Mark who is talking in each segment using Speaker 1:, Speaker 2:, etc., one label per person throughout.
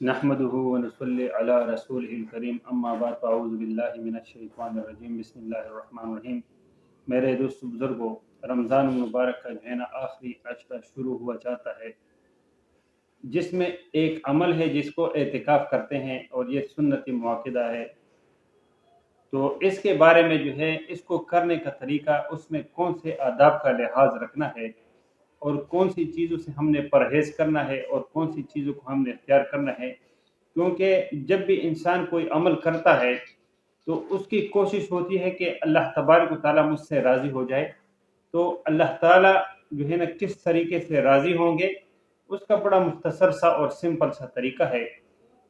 Speaker 1: نحمده ونصلي على رسوله الکریم اما بعد فاعوذ باللہ من الشیطان الرجیم بسم اللہ الرحمن الرحیم۔ میرے دوست بزرگوں، رمضان المبارک کا جو ہے نا آخری عشرہ شروع ہوا چاہتا ہے، جس میں ایک عمل ہے جس کو اعتکاف کرتے ہیں اور یہ سنت مؤکدہ ہے۔ تو اس کے بارے میں جو ہے اس کو کرنے کا طریقہ، اس میں کون سے آداب کا لحاظ رکھنا ہے اور کون سی چیزوں سے ہم نے پرہیز کرنا ہے اور کون سی چیزوں کو ہم نے اختیار کرنا ہے، کیونکہ جب بھی انسان کوئی عمل کرتا ہے تو اس کی کوشش ہوتی ہے کہ اللہ تبارک و تعالیٰ مجھ سے راضی ہو جائے۔ تو اللہ تعالیٰ جو ہے نا کس طریقے سے راضی ہوں گے، اس کا بڑا مختصر سا اور سمپل سا طریقہ ہے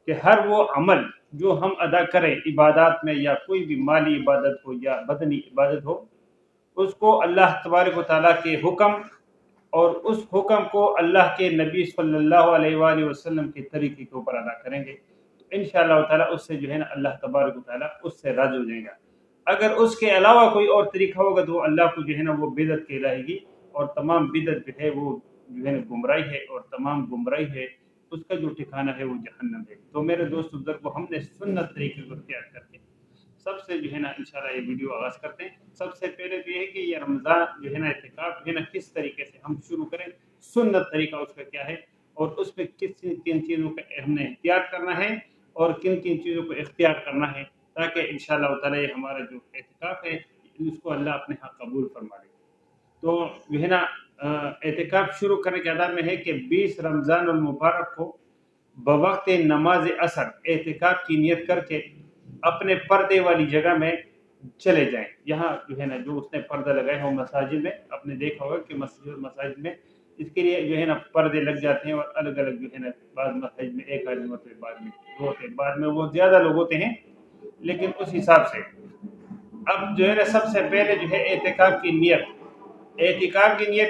Speaker 1: کہ ہر وہ عمل جو ہم ادا کریں عبادات میں، یا کوئی بھی مالی عبادت ہو یا بدنی عبادت ہو، اس کو اللہ تبارک و تعالیٰ کے حکم اور اس حکم کو اللہ کے نبی صلی اللہ علیہ وآلہ وسلم کے طریقے کے اوپر ادا کریں گے تو انشاءاللہ تعالیٰ اس سے جو ہے نا اللہ تبارک و تعالیٰ اس سے راضی ہو جائے گا۔ اگر اس کے علاوہ کوئی اور طریقہ ہوگا تو اللہ کو جو ہے نا وہ بدعت کہلائے گی، اور تمام بدعت جو ہے وہ جو ہے نا گمراہی ہے، اور تمام گمراہی ہے اس کا جو ٹھکانہ ہے وہ جہنم ہے۔ تو میرے دوست بزرگوں، ہم نے سنت طریقے کو اختیار کر کے سب سے جو ہے نا انشاءاللہ یہ ویڈیو آغاز کرتے ہیں۔ سب سے پہلے تو یہ ہے کہ یہ رمضان جو ہے نا اعتکاف جو ہے نا کس طریقے سے ہم شروع کریں، سنت طریقہ اس کا کیا ہے، اور اس میں کن چیزوں کا ہم نے اختیار کرنا ہے اور کن چیزوں کو اختیار کرنا ہے، تاکہ انشاءاللہ تعالیٰ یہ ہمارا جو اعتکاف ہے اس کو اللہ اپنے ہاں قبول فرما لے۔ تو جو ہے نا اعتکاف شروع کرنے کے آداب میں ہے کہ 20 رمضان المبارک کو بوقت نماز عصر اعتکاف کی نیت کر کے اپنے پردے والی جگہ میں چلے جائیں۔ یہاں جو ہے نا جو اس نے پردہ لگائے ہو مساجد میں، آپ نے دیکھا ہوگا کہ مساجد میں اس کے لیے جو ہے نا پردے لگ جاتے ہیں، اور الگ الگ جو ہے نا بعض مساجد میں ایک آدمی ہوتے ہیں، بعد میں دو ہوتے ہیں، بعد میں وہ زیادہ لوگ ہوتے ہیں، لیکن اس حساب سے اب جو ہے نا سب سے پہلے جو ہے اعتکاف کی نیت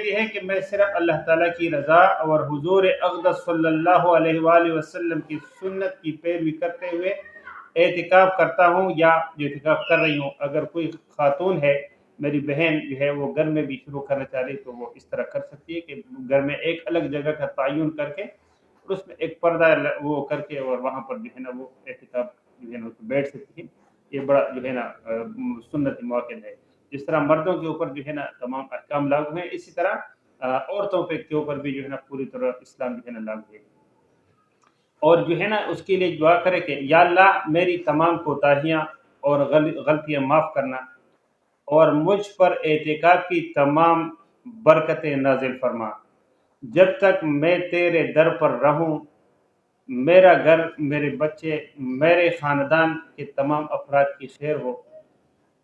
Speaker 1: یہ ہے کہ میں صرف اللہ تعالیٰ کی رضا اور حضور اقدس صلی اللہ علیہ وآلہ وسلم کی سنت کی پیروی کرتے ہوئے اعتکاف کرتا ہوں، یا جو اعتکاف کر رہی ہوں۔ اگر کوئی خاتون ہے، میری بہن جو ہے وہ گھر میں بھی شروع کرنا چاہ رہی تو وہ اس طرح کر سکتی ہے کہ گھر میں ایک الگ جگہ کا تعین کر کے اور اس میں ایک پردہ وہ کر کے، اور وہاں پر جو ہے نا وہ اعتکاف جو ہے نا بیٹھ سکتی ہے۔ یہ بڑا جو ہے نا سنت موقع ہے۔ جس طرح مردوں کے اوپر جو ہے نا تمام احکام لاگو ہیں، اسی طرح عورتوں کے اوپر بھی جو ہے نا پوری طرح اسلام جو ہے نا لاگو ہے۔ اور جو ہے نا اس کے لیے دعا کرے کہ یا اللہ میری تمام کوتاہیاں اور غلطیاں معاف کرنا، اور مجھ پر اعتکاف کی تمام برکتیں نازل فرما۔ جب تک میں تیرے در پر رہوں، میرا گھر، میرے بچے، میرے خاندان کے تمام افراد کی خیر ہو،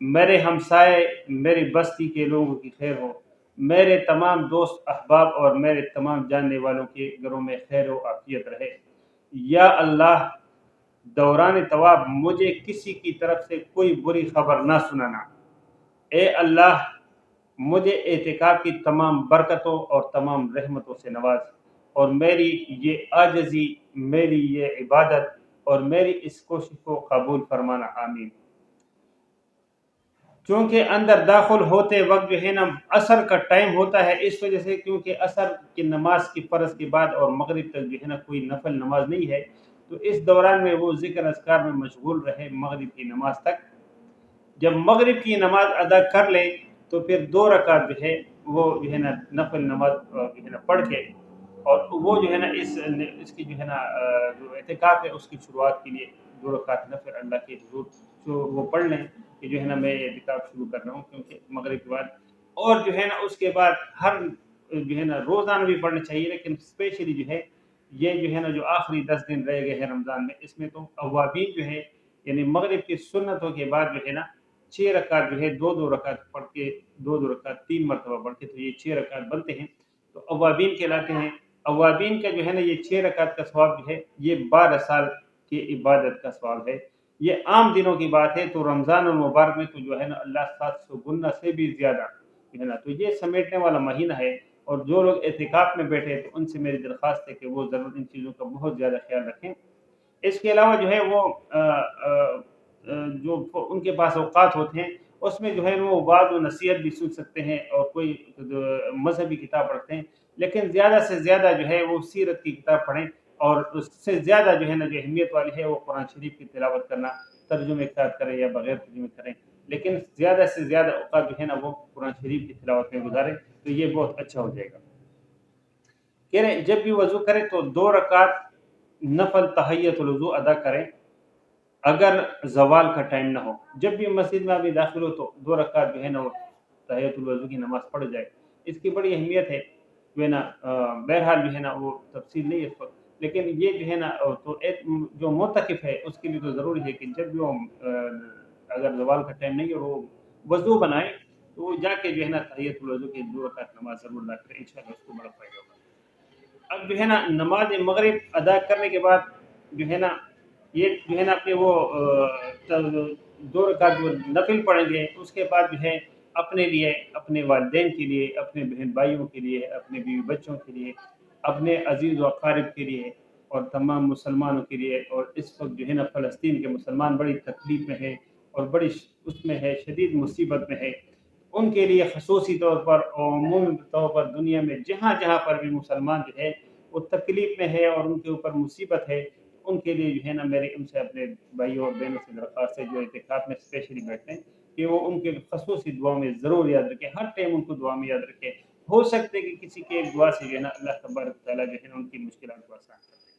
Speaker 1: میرے ہمسائے، میری بستی کے لوگوں کی خیر ہو، میرے تمام دوست احباب اور میرے تمام جاننے والوں کے گھروں میں خیر و عافیت رہے۔ یا اللہ دوران طواف مجھے کسی کی طرف سے کوئی بری خبر نہ سنانا۔ اے اللہ مجھے اعتکاف کی تمام برکتوں اور تمام رحمتوں سے نواز، اور میری یہ عاجزی، میری یہ عبادت اور میری اس کوشش کو قبول فرمانا، آمین۔ چونکہ اندر داخل ہوتے وقت جو ہے نا عصر کا ٹائم ہوتا ہے، اس وجہ سے کیونکہ عصر کی نماز کی فرض کے بعد اور مغرب تک جو ہے نا کوئی نفل نماز نہیں ہے، تو اس دوران میں وہ ذکر اذکار میں مشغول رہے مغرب کی نماز تک۔ جب مغرب کی نماز ادا کر لے تو پھر 2 رکعت جو ہے وہ جو ہے نا نفل نماز جو ہے نا پڑھ کے، اور وہ جو ہے نا اس کی جو ہے نا جو اعتکاف ہے اس کی شروعات کے لیے 2 رکعت نفل اللہ کے حضور جو وہ پڑھ لیں کہ جو ہے نا میں اعتکاف شروع کر رہا ہوں، کیونکہ مغرب کے بعد، اور جو ہے نا اس کے بعد ہر جو ہے نا روزانہ بھی پڑھنا چاہیے، لیکن اسپیشلی جو ہے یہ جو ہے نا جو آخری 10 دن رہ گئے ہیں رمضان میں، اس میں تو اوابین جو ہے یعنی مغرب کی سنتوں کے بعد جو ہے نا 6 رکعت جو ہے 2 رکعت پڑھ کے، 2 رکعت 3 مرتبہ پڑھ کے، تو یہ 6 رکعت بنتے ہیں، تو اوابین کہلاتے ہیں۔ اوابین کا جو ہے نا یہ 6 رکعت کا ثواب جو ہے یہ 12 سال کی عبادت کا ثواب ہے۔ یہ عام دنوں کی بات ہے، تو رمضان المبارک میں تو جو ہے نا اللہ 700 گنا سے بھی زیادہ جو ہے نا، تو یہ سمیٹنے والا مہینہ ہے، اور جو لوگ اعتکاف میں بیٹھے تو ان سے میری درخواست ہے کہ وہ ضرور ان چیزوں کا بہت زیادہ خیال رکھیں۔ اس کے علاوہ جو ہے وہ جو ان کے پاس اوقات ہوتے ہیں اس میں جو ہے وہ وعظ و نصیحت بھی سن سکتے ہیں، اور کوئی مذہبی کتاب پڑھتے ہیں، لیکن زیادہ سے زیادہ جو ہے وہ سیرت کی کتاب پڑھیں، اور اس سے زیادہ جو ہے نا جو اہمیت والی ہے وہ قرآن شریف کی تلاوت کرنا، ترجمے کے ساتھ کریں یا بغیر ترجمے کریں، لیکن زیادہ سے زیادہ اوقات جو ہے نا وہ قرآن شریف کی تلاوت میں گزاریں تو یہ بہت اچھا ہو جائے گا۔ کہہ رہے ہیں جب بھی وضو کریں تو 2 رکعت نفل تحیت الوضو ادا کریں اگر زوال کا ٹائم نہ ہو۔ جب بھی مسجد میں ابھی داخل ہو تو 2 رکعت جو ہے نا وہ تحیت الوضو کی نماز پڑھ جائے، اس کی بڑی اہمیت ہے جو ہے نا۔ بہرحال جو ہے نا وہ تفصیل نہیں ہے اس وقت، لیکن یہ جو ہے نا تو ایک جو معتکف ہے اس کے لیے تو ضروری ہے کہ جب بھی وہ اگر زوال کا ٹائم نہیں ہے اور وہ وضو بنائے تو وہ جا کے جو ہے نا تحیت الوضو کی 2 رکعت نماز ضرور ادا کرے، انشاءاللہ اس کو بڑا فائدہ ہوگا۔ اب جو ہے نا نماز مغرب ادا کرنے کے بعد جو ہے نا یہ جو ہے نا اپنے وہ 2 رکعت جو نفل پڑھیں گے، اس کے بعد جو ہے اپنے لیے، اپنے والدین کے لیے، اپنے بہن بھائیوں کے لیے، اپنے بیوی بچوں کے لیے، اپنے عزیز و اقارب کے لیے اور تمام مسلمانوں کے لیے، اور اس وقت جو ہے نا فلسطین کے مسلمان بڑی تکلیف میں ہے اور بڑی اس میں ہے، شدید مصیبت میں ہے، ان کے لیے خصوصی طور پر اور عمومی طور پر دنیا میں جہاں جہاں پر بھی مسلمان جو ہے وہ تکلیف میں ہے اور ان کے اوپر مصیبت ہے، ان کے لیے جو ہے نا میری ان سے اپنے بھائیوں اور بہنوں سے درخواست ہے جو اعتکاف میں اسپیشلی بیٹھتے ہیں کہ وہ ان کے خصوصی دعا میں ضرور یاد رکھیں، ہر ٹائم ان کو دعا میں یاد رکھیں۔ ہو سکتے کہ کسی کے ایک دعا سے جو ہے نا اللہ تبارک تعالیٰ جو ہے نا ان کی مشکلات کو آسان کر دے،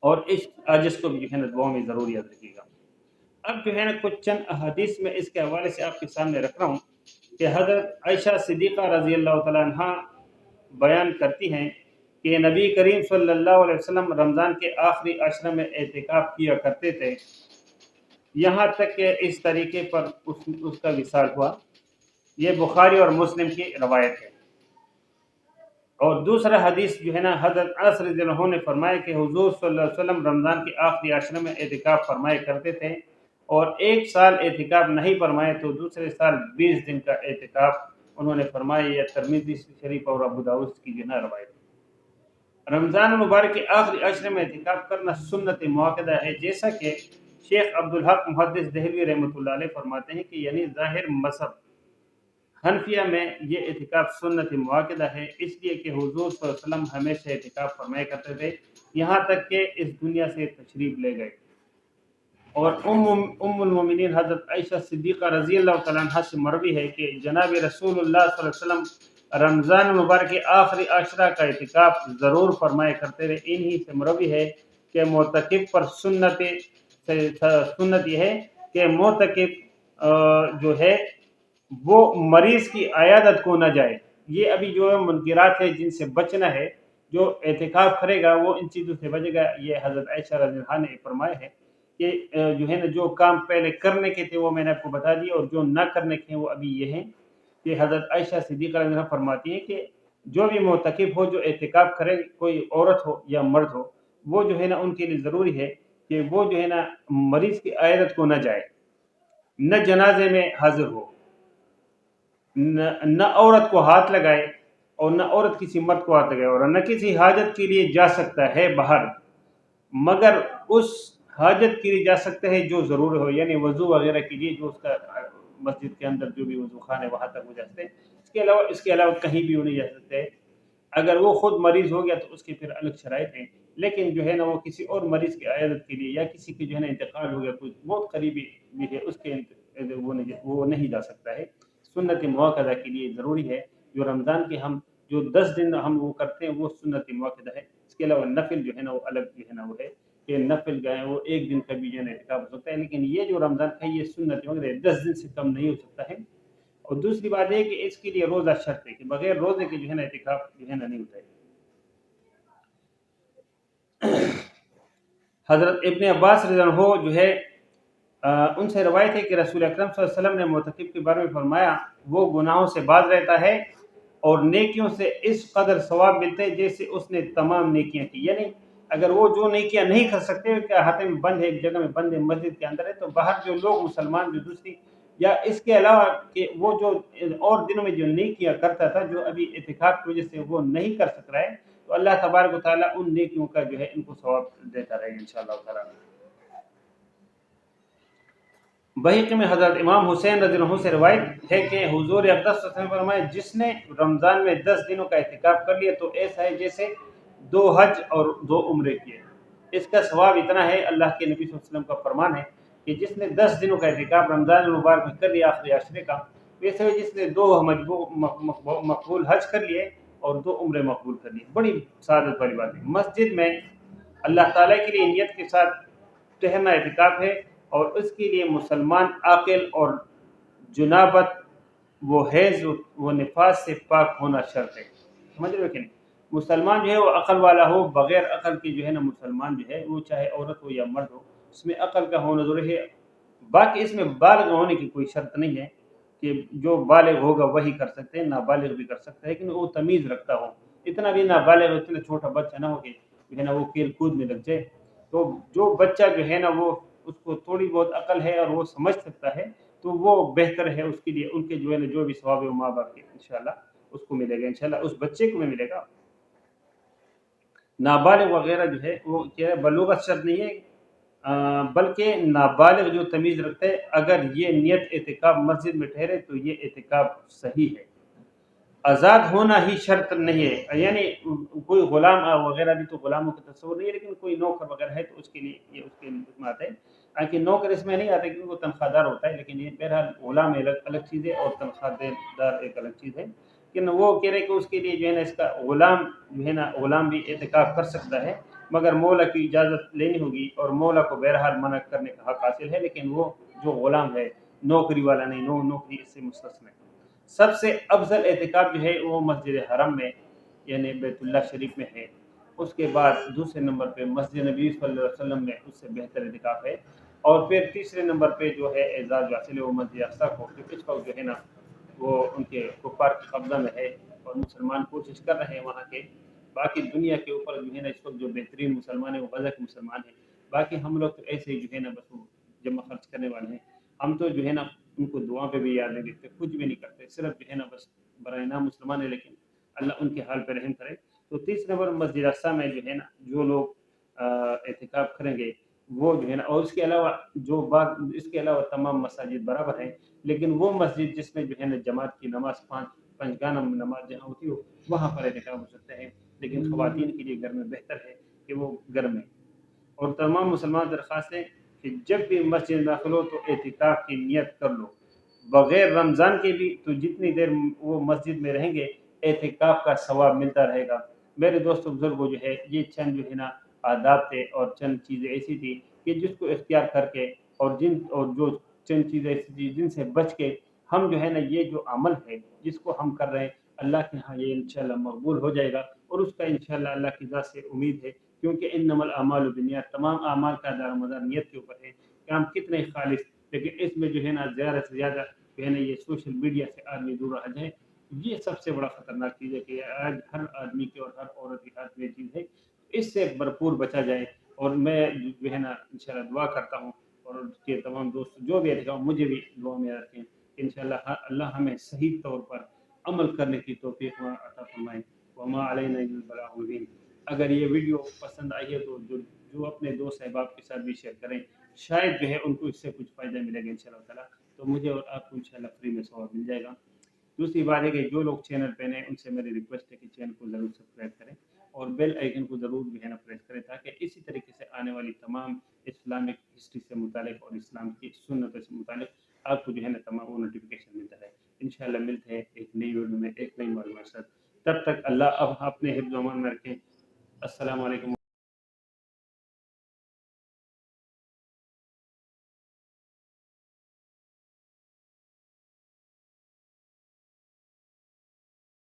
Speaker 1: اور اس عاجز کو بھی جو ہے نا دعا میں ضرور یاد رکھیے گا۔ اب جو ہے نا کچھ چند احادیث میں اس کے حوالے سے آپ کے سامنے رکھ رہا ہوں کہ حضرت عائشہ صدیقہ رضی اللہ تعالیٰ عنہ بیان کرتی ہیں کہ نبی کریم صلی اللہ علیہ وسلم رمضان کے آخری عشرہ میں اعتکاف کیا کرتے تھے، یہاں تک کہ اس طریقے پر اس کا وصال ہوا۔ یہ بخاری اور مسلم کی روایت ہے۔ اور دوسرا حدیث جو ہے نا حضرت انس رضی اللہ عنہ نے فرمایا کہ حضور صلی اللہ علیہ وسلم رمضان کے آخری عشرہ میں اعتکاف فرمایا کرتے تھے، اور 1 سال اعتکاف نہیں فرمائے تو دوسرے سال 20 دن کا اعتکاف انہوں نے فرمایا۔ یہ ترمذی شریف اور ابو داؤد کی جو ہے نا روایت ہے۔ رمضان المبارک کے آخری عشرے میں اعتکاف کرنا سنت مؤکدہ ہے، جیسا کہ شیخ عبدالحق محدث دہلوی رحمۃ اللہ علیہ فرماتے ہیں کہ یعنی ظاہر مذہب حنفیہ میں یہ اعتکاف سنت مؤکدہ ہے، اس لیے کہ حضور صلی اللہ علیہ وسلم ہمیشہ اعتکاف فرمایا کرتے تھے یہاں تک کہ اس دنیا سے تشریف لے گئے۔ اور ام المومنین حضرت عائشہ صدیقہ رضی اللہ تعالیٰ عنہ سے مروی ہے کہ جناب رسول اللہ صلی اللہ علیہ وسلم رمضان مبارک کے آخری عشرہ کا اعتکاف ضرور فرمایا کرتے تھے۔ انہی سے مروی ہے کہ معتکف پر سنت یہ ہے کہ معتکف جو ہے وہ مریض کی عیادت کو نہ جائے۔ یہ ابھی جو منکرات ہے جن سے بچنا ہے، جو اعتکاف کرے گا وہ ان چیزوں سے بچے گا۔ یہ حضرت عائشہ رضی اللہ عنہا نے فرمایا ہے کہ جو ہے نا جو کام پہلے کرنے کے تھے وہ میں نے آپ کو بتا دیا، اور جو نہ کرنے کے وہ ابھی یہ ہیں کہ حضرت عائشہ صدیقہ رضی اللہ عنہا فرماتی ہیں کہ جو بھی معتکف ہو، جو اعتکاف کرے، کوئی عورت ہو یا مرد ہو، وہ جو ہے نا ان کے لیے ضروری ہے کہ وہ جو ہے نا مریض کی عیادت کو نہ جائے، نہ جنازے میں حاضر ہو، نہ عورت کو ہاتھ لگائے، اور نہ عورت کسی مرد کو ہاتھ لگائے، اور نہ کسی حاجت کے لیے جا سکتا ہے باہر، مگر اس حاجت کے لیے جا سکتا ہے جو ضرور ہو، یعنی وضو وغیرہ کے لیے جو اس کا مسجد کے اندر جو بھی وضو خانے وہاں تک وہ جا سکتے ہیں، اس کے علاوہ کہیں بھی وہ نہیں جا سکتے۔ اگر وہ خود مریض ہو گیا تو اس کے پھر الگ شرائط ہیں، لیکن جو ہے نا وہ کسی اور مریض کی عیادت کے لیے یا کسی کی جو ہے نا انتقال ہو گیا، کوئی بہت قریبی بھی ہے، اس کے وہ نہیں جا سکتا ہے۔ سنت مؤکدہ کے لیے ضروری ہے، جو رمضان کے ہم جو 10 دن ہم وہ کرتے ہیں وہ سنت مؤکدہ ہے۔ اس کے علاوہ نفل جو ہے نا وہ الگ جو ہے نا وہ ہے کہ نفل گئے وہ 1 دن کا بھی جو ہے نا اعتکاف ہو سکتا ہے، لیکن یہ جو رمضان کا یہ سنت مؤکدہ ہے، 10 دن سے کم نہیں ہو سکتا ہے۔ اور دوسری بات یہ کہ اس کے لیے روزہ شرط ہے کہ بغیر روزے کے جو ہے نا اعتکاف جو ہے نا نہیں ہوتا ہے۔ حضرت ابن عباس رضی اللہ عنہ جو ہے ان سے روایت ہے کہ رسول اکرم صلی اللہ علیہ وسلم نے معتکف کے بارے میں فرمایا، وہ گناہوں سے باز رہتا ہے اور نیکیوں سے اس قدر ثواب ملتے ہیں جیسے اس نے تمام نیکیاں کی۔ یعنی اگر وہ جو نیکیاں نہیں کر سکتے، کیا ہاتھ میں بند ہے، ایک جگہ میں بند ہے، مسجد کے اندر ہے، تو باہر جو لوگ مسلمان جو دوسری یا اس کے علاوہ کہ وہ جو اور دنوں میں جو نیکیاں کرتا تھا جو ابھی اعتکاف کی وجہ سے وہ نہیں کر سک رہا ہے، تو اللہ تبارک و تعالیٰ ان نیکیوں کا جو ہے ان کو ثواب دیتا رہے گا انشاءاللہ تعالیٰ۔ بحیقی میں حضرت امام حسین رضی اللہ عنہ سے روایت ہے کہ حضور اقدس صلی اللہ علیہ وسلم نے فرمایا، جس نے رمضان میں 10 دنوں کا اعتکاف کر لیا تو ایسا ہے جیسے 2 حج اور 2 عمرے کیے، اس کا ثواب اتنا ہے، اللہ کے نبی صلی اللہ علیہ وسلم کا فرمان ہے کہ جس نے 10 دنوں کا اعتکاف رمضان المبارک میں کر لیا آخری عشرے کا، ویسے ہی جس نے 2 مقبول حج کر لیے اور 2 عمرے مقبول کر لیے۔ بڑی سعادت والی بات ہے۔ مسجد میں اللہ تعالیٰ کے لیے نیت کے ساتھ ٹہرنا اعتکاف ہے، اور اس کے لیے مسلمان عاقل اور جنابت وہ حیض وہ نفاس سے پاک ہونا شرط ہے، سمجھ رہے ہو کہ نہیں؟ مسلمان جو ہے وہ عقل والا ہو، بغیر عقل کے جو ہے نا مسلمان جو ہے وہ چاہے عورت ہو یا مرد ہو، اس میں عقل کا ہونا ضروری ہے۔ باقی اس میں بالغ ہونے کی کوئی شرط نہیں ہے کہ جو بالغ ہوگا وہی کر سکتے ہیں، نابالغ بھی کر سکتا ہے، لیکن وہ تمیز رکھتا ہو، اتنا بھی نابالغ اتنا چھوٹا بچہ نہ ہو کہ جو ہے نا وہ کھیل کود میں لگ جائے۔ تو جو بچہ جو ہے نا وہ اس کو تھوڑی بہت عقل ہے اور وہ سمجھ سکتا ہے تو وہ بہتر ہے اس کے لیے، ان کے جو ہے نا جو بھی ثواب ہے وہ ماں باپ کے انشاءاللہ اس کو ملے گا، انشاءاللہ اس بچے کو بھی ملے گا۔ نابالغ وغیرہ جو ہے وہ کیا ہے، بلوغت شرط نہیں ہے، بلکہ نابالغ جو تمیز رکھتے ہیں اگر یہ نیت اعتکاف مسجد میں ٹھہرے تو یہ اعتکاف صحیح ہے۔ آزاد ہونا ہی شرط نہیں ہے، یعنی کوئی غلام وغیرہ بھی تو غلاموں کا تصور نہیں ہے، لیکن کوئی نوکر وغیرہ ہے تو اس کے لیے یہ اس کے اس میں آتا ہے، تاکہ نوکر اس میں نہیں آتا کیونکہ وہ تنخواہ دار ہوتا ہے، لیکن یہ بہرحال غلام الگ چیز ہے اور تنخواہ دار ایک الگ چیز ہے، لیکن وہ کہہ رہے کہ اس کے لیے جو ہے نا اس کا غلام جو ہے نا غلام بھی اعتکاف کر سکتا ہے، مگر مولا کی اجازت لینی ہوگی، اور مولا کو بہرحال منع کرنے کا حق حاصل ہے، لیکن وہ جو غلام ہے نوکری والا نہیں، نوکری اس سے مستثنی ہے۔ سب سے افضل اعتکاف جو ہے وہ مسجد حرم میں یعنی بیت اللہ شریف میں ہے، اس کے بعد دوسرے نمبر پہ مسجد نبی صلی اللہ علیہ وسلم میں اس سے بہتر اعتکاف ہے، اور پھر تیسرے نمبر پہ جو ہے اعزاز حاصل ہے وہ مسجد اقصیٰ کو، کیونکہ اس وقت جو ہے نا وہ ان کے کفار کے قبضہ میں ہے، اور مسلمان کوشش کر رہے ہیں وہاں کے، باقی دنیا کے اوپر جو ہے نا اس وقت جو بہترین مسلمان ہیں وہ غزہ کے مسلمان ہیں، باقی ہم لوگ تو ایسے ہی جو ہے نا بس وہ جمع خرچ کرنے والے ہیں، ہم تو جو ہے نا ان کو دعا پہ بھی یاد نہیں دیتے، کچھ بھی نہیں کرتے، صرف جو ہے نا بس برائے نام مسلمان ہے، لیکن اللہ ان کے حال پہ رحم کرے۔ تو تیسرے نمبر مسجد اقصیٰ میں جو ہے نا جو لوگ اعتکاف کریں گے وہ جو ہے نا، اور اس کے علاوہ جو بات اس کے علاوہ تمام مساجد برابر ہیں، لیکن وہ مسجد جس میں جو ہے نا جماعت کی نماز پانچ گانا نماز جہاں ہوتی ہو وہاں پر اعتکاف ہو سکتے ہیں، لیکن خواتین کے لیے گھر میں بہتر ہے کہ وہ گھر میں، اور تمام مسلمان درخواست ہے کہ جب بھی مسجد میں داخل ہو تو اعتکاف کی نیت کر لو، بغیر رمضان کے بھی تو جتنی دیر وہ مسجد میں رہیں گے اعتکاف کا ثواب ملتا رہے گا۔ میرے دوستوں بزرگوں جو ہے یہ چند جو ہے نا آداب تھے اور چند چیزیں ایسی تھی کہ جس کو اختیار کر کے اور جو چند چیزیں ایسی تھی جن سے بچ کے ہم جو ہے نا یہ جو عمل ہے جس کو ہم کر رہے ہیں اللہ کے ہاں یہ انشاءاللہ مقبول ہو جائے گا، اور اس کا انشاءاللہ اللہ کی ذات سے امید ہے، کیونکہ انما الاعمال بالنیات، تمام اعمال کا دار و مدار نیت کے اوپر ہے کہ ہم کتنے خالص، لیکن اس میں جو ہے نا زیادہ سے زیادہ جو ہے نا یہ سوشل میڈیا سے آدمی دور رہ جائے، یہ سب سے بڑا خطرناک چیز ہے کہ آج ہر آدمی کے اور ہر عورت کے ہاتھ میں یہ چیز ہے، اس سے بھرپور بچا جائے، اور میں جو ہے نا انشاءاللہ دعا کرتا ہوں، اور کہ تمام دوست جو بھی اعتکاف مجھے بھی دعا میں رکھیں، انشاءاللہ اللہ ہمیں صحیح طور پر عمل کرنے کی توفیق عطا فرمائے، وما علینا الا البلاغ المبین۔ اگر یہ ویڈیو پسند آئی ہے تو جو اپنے دوست احباب کے ساتھ بھی شیئر کریں، شاید جو ہے ان کو اس سے کچھ فائدہ ملے گا انشاءاللہ تعالیٰ، تو مجھے اور آپ کو انشاءاللہ فری میں ثواب مل جائے گا۔ دوسری بات ہے کہ جو لوگ چینل پہ ہیں ان سے میری ریکویسٹ ہے کہ چینل کو ضرور سبسکرائب کریں اور بیل آئیکن کو ضرور جو ہے نا پریس کریں، تاکہ اسی طریقے سے آنے والی تمام اسلامک ہسٹری سے متعلق اور اسلام کی سنتوں سے متعلق آپ کو جو ہے نا تمام وہ نوٹیفیکیشن ملتا ہے۔ انشاءاللہ ملتے ہیں ایک نئی ویڈیو میں ایک نئی معلومات کے ساتھ، تب تک اللہ اب اپنے حفظ و امان میں رکھیں۔ السلام علیکم۔